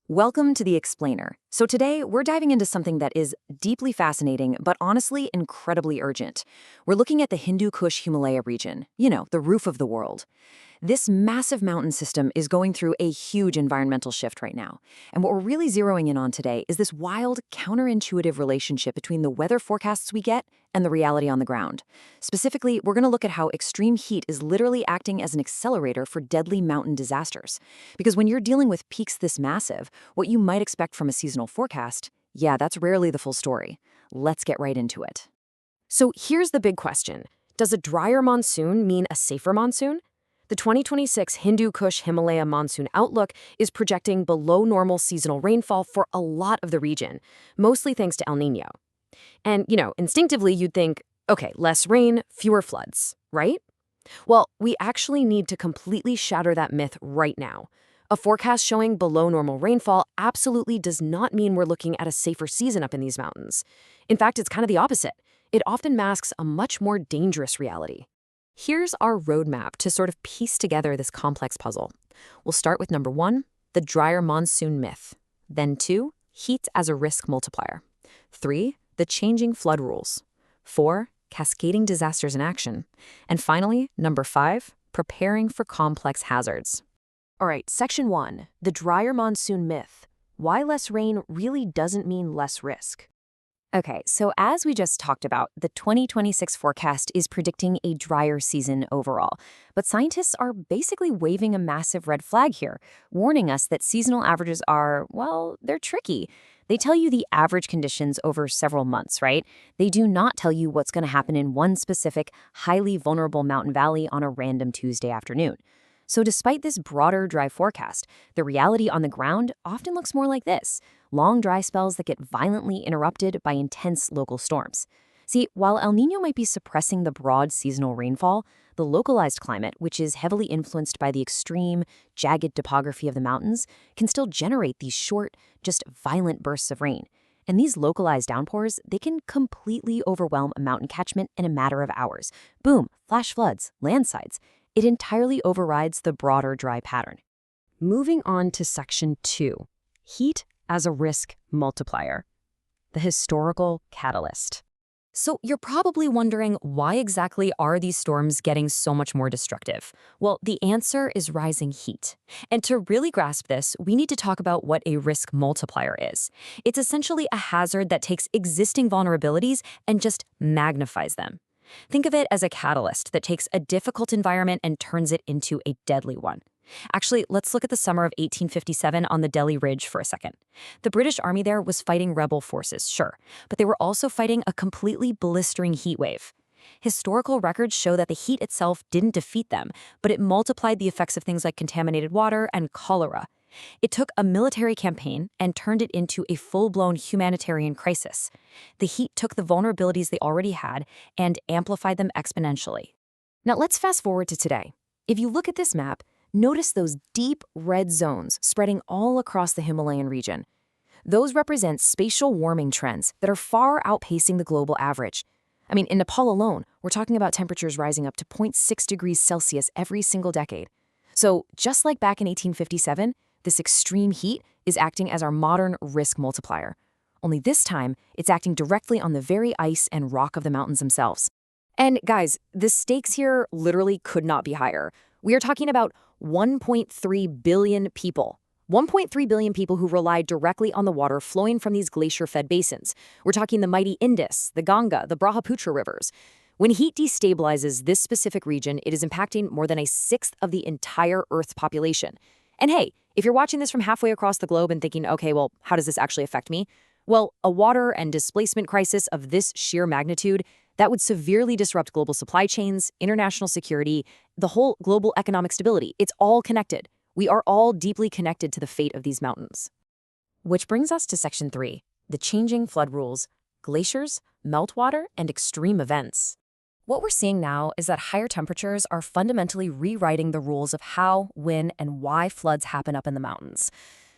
Welcome to The Explainer. So today, we're diving into something that is deeply fascinating, but honestly incredibly urgent. We're looking at the Hindu Kush Himalaya region, the roof of the world. This massive mountain system is going through a huge environmental shift right now. And what we're really zeroing in on today is this wild, counterintuitive relationship between the weather forecasts we get and the reality on the ground. Specifically, we're going to look at how extreme heat is literally acting as an accelerator for deadly mountain disasters. Because when you're dealing with peaks this massive, what you might expect from a seasonal forecast, yeah, that's rarely the full story. Let's get right into it. So here's the big question. Does a drier monsoon mean a safer monsoon? The 2026 Hindu Kush Himalaya monsoon outlook is projecting below normal seasonal rainfall for a lot of the region, mostly thanks to El Niño. And, instinctively you'd think, okay, less rain, fewer floods, right? Well, we actually need to completely shatter that myth right now. A forecast showing below normal rainfall absolutely does not mean we're looking at a safer season up in these mountains. In fact, it's kind of the opposite. It often masks a much more dangerous reality. Here's our roadmap to sort of piece together this complex puzzle. We'll start with number 1, the drier monsoon myth. Then 2, heat as a risk multiplier. 3, the changing flood rules. 4, cascading disasters in action. And finally, number 5, preparing for complex hazards. All right, section 1, the drier monsoon myth. Why less rain really doesn't mean less risk. Okay, so as we just talked about, the 2026 forecast is predicting a drier season overall. But scientists are basically waving a massive red flag here, warning us that seasonal averages are, well, they're tricky. They tell you the average conditions over several months, right? They do not tell you what's going to happen in one specific, highly vulnerable mountain valley on a random Tuesday afternoon. So despite this broader dry forecast, the reality on the ground often looks more like this: long dry spells that get violently interrupted by intense local storms. See, while El Niño might be suppressing the broad seasonal rainfall, the localized climate, which is heavily influenced by the extreme, jagged topography of the mountains, can still generate these short, just violent bursts of rain. And these localized downpours, they can completely overwhelm a mountain catchment in a matter of hours. Boom, flash floods, landslides. It entirely overrides the broader dry pattern. Moving on to section 2, heat as a risk multiplier, the historical catalyst. So you're probably wondering, why exactly are these storms getting so much more destructive? Well, the answer is rising heat. And to really grasp this, we need to talk about what a risk multiplier is. It's essentially a hazard that takes existing vulnerabilities and just magnifies them. Think of it as a catalyst that takes a difficult environment and turns it into a deadly one. Actually, let's look at the summer of 1857 on the Delhi Ridge for a second. The British Army there was fighting rebel forces, sure, but they were also fighting a completely blistering heat wave. Historical records show that the heat itself didn't defeat them, but it multiplied the effects of things like contaminated water and cholera. It took a military campaign and turned it into a full-blown humanitarian crisis. The heat took the vulnerabilities they already had and amplified them exponentially. Now let's fast forward to today. If you look at this map, notice those deep red zones spreading all across the Himalayan region. Those represent spatial warming trends that are far outpacing the global average. I mean, in Nepal alone, we're talking about temperatures rising up to 0.6 degrees Celsius every single decade. So just like back in 1857, this extreme heat is acting as our modern risk multiplier. Only this time, it's acting directly on the very ice and rock of the mountains themselves. And guys, the stakes here literally could not be higher. We are talking about 1.3 billion people. 1.3 billion people who rely directly on the water flowing from these glacier-fed basins. We're talking the mighty Indus, the Ganga, the Brahmaputra rivers. When heat destabilizes this specific region, it is impacting more than a sixth of the entire Earth's population. And hey, if you're watching this from halfway across the globe and thinking, okay, well, how does this actually affect me? Well, a water and displacement crisis of this sheer magnitude, that would severely disrupt global supply chains, international security, the whole global economic stability. It's all connected. We are all deeply connected to the fate of these mountains. Which brings us to section 3, the changing flood rules, glaciers, meltwater, and extreme events. What we're seeing now is that higher temperatures are fundamentally rewriting the rules of how, when, and why floods happen up in the mountains.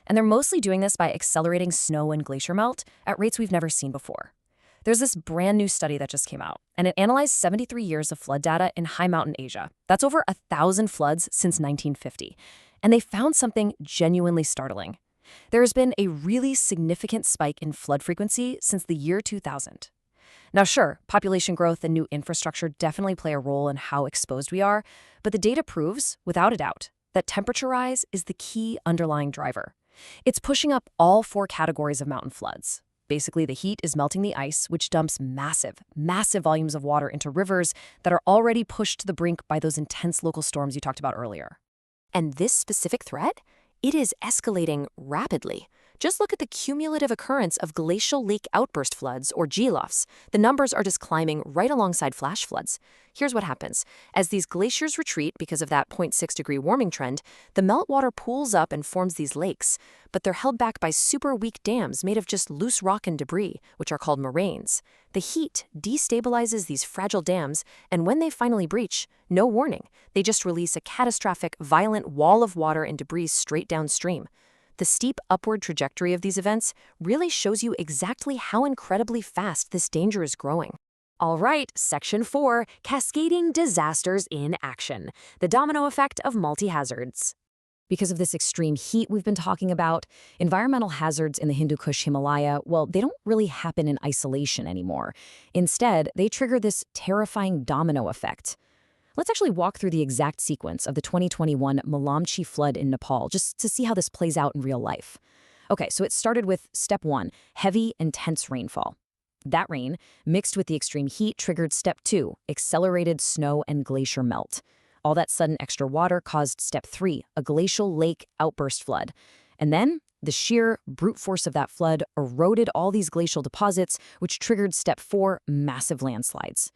And they're mostly doing this by accelerating snow and glacier melt at rates we've never seen before. There's this brand new study that just came out, and it analyzed 73 years of flood data in high mountain Asia. That's over 1,000 floods since 1950. And they found something genuinely startling. There has been a really significant spike in flood frequency since the year 2000. Now, sure, population growth and new infrastructure definitely play a role in how exposed we are, but the data proves, without a doubt, that temperature rise is the key underlying driver. It's pushing up all four categories of mountain floods. Basically, the heat is melting the ice, which dumps massive volumes of water into rivers that are already pushed to the brink by those intense local storms you talked about earlier. And this specific threat? It is escalating rapidly. Just look at the cumulative occurrence of glacial lake outburst floods, or GLOFs. The numbers are just climbing right alongside flash floods. Here's what happens. As these glaciers retreat because of that 0.6-degree warming trend, the meltwater pools up and forms these lakes, but they're held back by super weak dams made of just loose rock and debris, which are called moraines. The heat destabilizes these fragile dams, and when they finally breach, no warning, they just release a catastrophic, violent wall of water and debris straight downstream. The steep upward trajectory of these events really shows you exactly how incredibly fast this danger is growing. All right, Section 4, Cascading Disasters in Action, the domino effect of multi-hazards. Because of this extreme heat we've been talking about, environmental hazards in the Hindu Kush Himalaya, well, they don't really happen in isolation anymore. Instead, they trigger this terrifying domino effect. Let's actually walk through the exact sequence of the 2021 Malamchi flood in Nepal, just to see how this plays out in real life. Okay, so it started with Step 1, heavy, intense rainfall. That rain, mixed with the extreme heat, triggered Step 2, accelerated snow and glacier melt. All that sudden extra water caused Step 3, a glacial lake outburst flood. And then, the sheer brute force of that flood eroded all these glacial deposits, which triggered Step 4, massive landslides.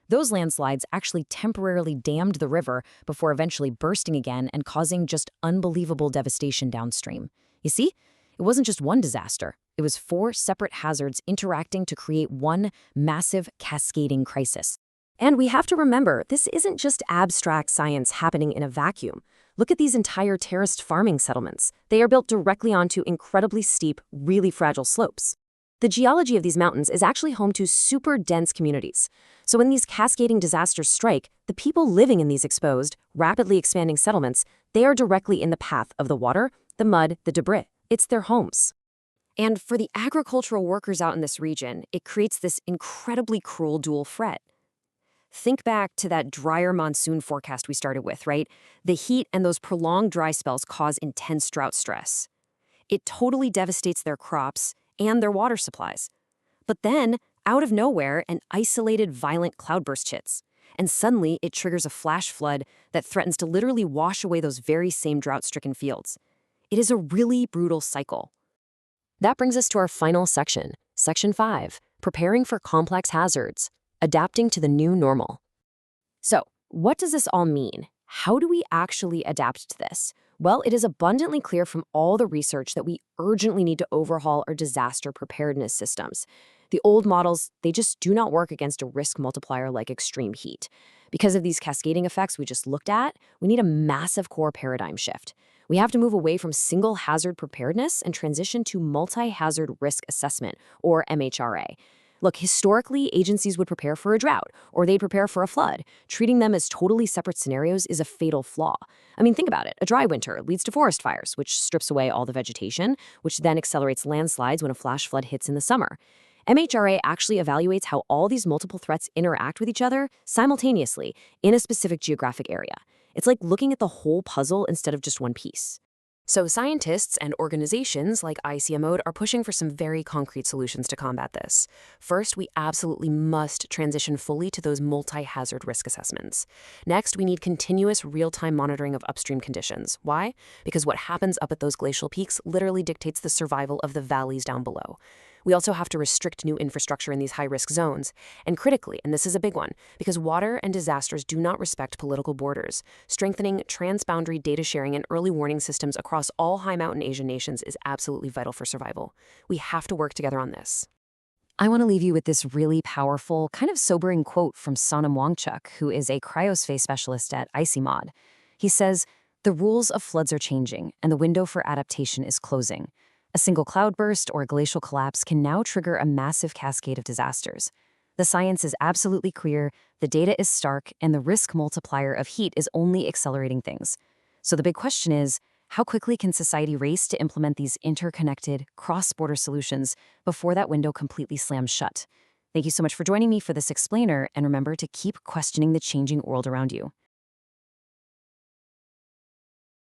Those landslides actually temporarily dammed the river before eventually bursting again and causing just unbelievable devastation downstream. You see, it wasn't just one disaster. It was 4 separate hazards interacting to create one massive cascading crisis. And we have to remember, this isn't just abstract science happening in a vacuum. Look at these entire terraced farming settlements. They are built directly onto incredibly steep, really fragile slopes. The geology of these mountains is actually home to super dense communities. So when these cascading disasters strike, the people living in these exposed, rapidly expanding settlements, they are directly in the path of the water, the mud, the debris. It's their homes. And for the agricultural workers out in this region, it creates this incredibly cruel dual threat. Think back to that drier monsoon forecast we started with, right? The heat and those prolonged dry spells cause intense drought stress. It totally devastates their crops and their water supplies. But then, out of nowhere, an isolated violent cloudburst hits, and suddenly it triggers a flash flood that threatens to literally wash away those very same drought-stricken fields. It is a really brutal cycle. That brings us to our final section, Section 5, Preparing for Complex Hazards, Adapting to the New Normal. So, what does this all mean? How do we actually adapt to this? Well, it is abundantly clear from all the research that we urgently need to overhaul our disaster preparedness systems. The old models, they just do not work against a risk multiplier like extreme heat. Because of these cascading effects we just looked at, we need a massive core paradigm shift. We have to move away from single hazard preparedness and transition to multi-hazard risk assessment, or MHRA. Look, historically, agencies would prepare for a drought, or they'd prepare for a flood. Treating them as totally separate scenarios is a fatal flaw. I mean, think about it. A dry winter leads to forest fires, which strips away all the vegetation, which then accelerates landslides when a flash flood hits in the summer. MHRA actually evaluates how all these multiple threats interact with each other simultaneously in a specific geographic area. It's like looking at the whole puzzle instead of just one piece. So scientists and organizations like ICMO are pushing for some very concrete solutions to combat this. First, we absolutely must transition fully to those multi-hazard risk assessments. Next, we need continuous real-time monitoring of upstream conditions. Why? Because what happens up at those glacial peaks literally dictates the survival of the valleys down below. We also have to restrict new infrastructure in these high-risk zones. And critically, and this is a big one, because water and disasters do not respect political borders, strengthening transboundary data sharing and early warning systems across all high-mountain Asian nations is absolutely vital for survival. We have to work together on this. I want to leave you with this really powerful, kind of sobering quote from Sonam Wangchuk, who is a cryospace specialist at ICMOD. He says, "The rules of floods are changing, and the window for adaptation is closing. A single cloudburst or a glacial collapse can now trigger a massive cascade of disasters. The science is absolutely clear, the data is stark, and the risk multiplier of heat is only accelerating things. So the big question is, How quickly can society race to implement these interconnected, cross-border solutions before that window completely slams shut? Thank you so much for joining me for this explainer, and remember to keep questioning the changing world around you.